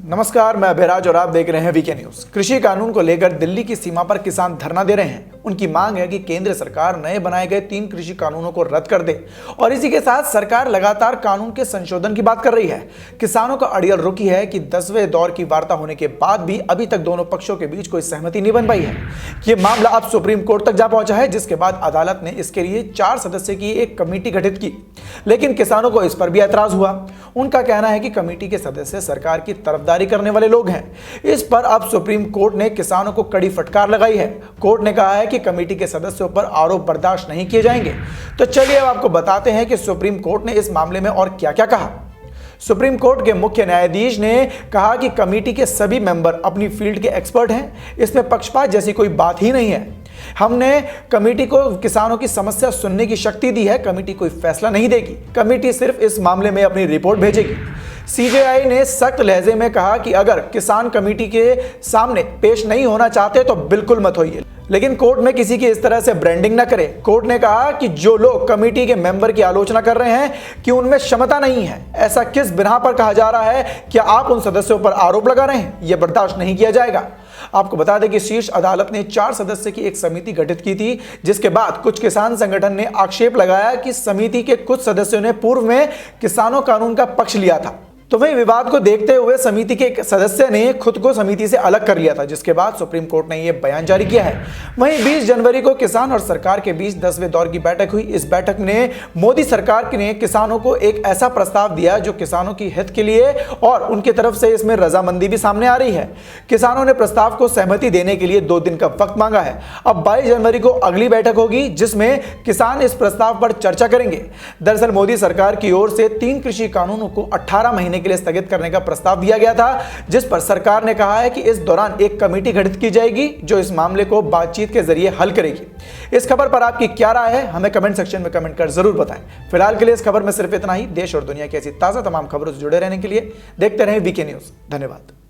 नमस्कार, मैं अभिराज और आप देख रहे हैं वीके न्यूज। कृषि कानून को लेकर दिल्ली की सीमा पर किसान धरना दे रहे हैं। उनकी मांग है कि केंद्र सरकार नए बनाए गए 3 कृषि कानूनों को रद्द कर दे और इसी के साथ सरकार लगातार कानून के संशोधन की बात कर रही है। किसानों का अड़ियल रुकी है कि 10वें दौर की वार्ता होने के बाद भी अभी तक दोनों पक्षों के बीच कोई सहमति नहीं बन पाई है। ये मामला अब सुप्रीम कोर्ट तक जा पहुंचा है, जिसके बाद अदालत ने इसके लिए 4 सदस्य की एक कमेटी गठित की, लेकिन किसानों को इस पर भी ऐतराज हुआ। उनका कहना है कि कमेटी के सदस्य सरकार की तरफदारी करने वाले लोग हैं। इस पर अब सुप्रीम कोर्ट ने किसानों को कड़ी फटकार लगाई है। कोर्ट ने कहा है कि कमेटी के सदस्यों पर आरोप बर्दाश्त नहीं किए जाएंगे। तो चलिए अब आपको बताते हैं कि सुप्रीम कोर्ट ने इस मामले में और क्या-क्या कहा। सुप्रीम कोर्ट के मुख्य न्यायाधीश ने कहा कि कमेटी के सभी मेंबर अपनी फील्ड के एक्सपर्ट हैं। इसमें पक्षपात जैसी कोई बात ही नहीं है। हमने कमेटी को किसानों की समस्या सुनने की शक्ति दी है। कमेटी कोई फैसला नहीं देगी। कमेटी सिर्फ इस मामले में अपनी रिपोर्ट भेजेगी। सीजेआई ने सख्त लहजे में कहा कि अगर किसान कमेटी के सामने पेश नहीं होना चाहते तो बिल्कुल मत होइए, लेकिन कोर्ट में किसी की इस तरह से ब्रांडिंग न करे। कोर्ट ने कहा कि जो लोग कमेटी के मेंबर की आलोचना कर रहे हैं कि उनमें क्षमता नहीं है, ऐसा किस बिना पर कहा जा रहा है, क्या आप उन सदस्यों पर आरोप लगा रहे हैं? यह बर्दाश्त नहीं किया जाएगा। आपको बता दें कि शीर्ष अदालत ने 4 सदस्य की एक समिति गठित की थी, जिसके बाद कुछ किसान संगठन ने आक्षेप लगाया कि समिति के कुछ सदस्यों ने पूर्व में किसानों कानून का पक्ष लिया था। तो वही विवाद को देखते हुए समिति के एक सदस्य ने खुद को समिति से अलग कर लिया था, जिसके बाद सुप्रीम कोर्ट ने यह बयान जारी किया है। वहीं 20 जनवरी को किसान और सरकार के बीच 10वें दौर की बैठक हुई। इस बैठक में मोदी सरकार ने किसानों को एक ऐसा प्रस्ताव दिया जो किसानों की हित के लिए, और उनकी तरफ से इसमें रजामंदी भी सामने आ रही है। किसानों ने प्रस्ताव को सहमति देने के लिए 2 दिन का वक्त मांगा है। अब 22 जनवरी को अगली बैठक होगी, जिसमें किसान इस प्रस्ताव पर चर्चा करेंगे। दरअसल मोदी सरकार की ओर से 3 कृषि कानूनों को 18 महीने के लिए स्थगित करने का प्रस्ताव दिया गया था, जिस पर सरकार ने कहा है कि इस दौरान एक कमेटी गठित की जाएगी जो इस मामले को बातचीत के जरिए हल करेगी। इस खबर पर आपकी क्या राय है, हमें कमेंट सेक्शन में कमेंट कर जरूर बताएं। फिलहाल के लिए इस खबर में सिर्फ इतना ही। देश और दुनिया की ऐसी ताजा तमाम खबरों से जुड़े रहने के लिए देखते रहें वीके न्यूज। धन्यवाद।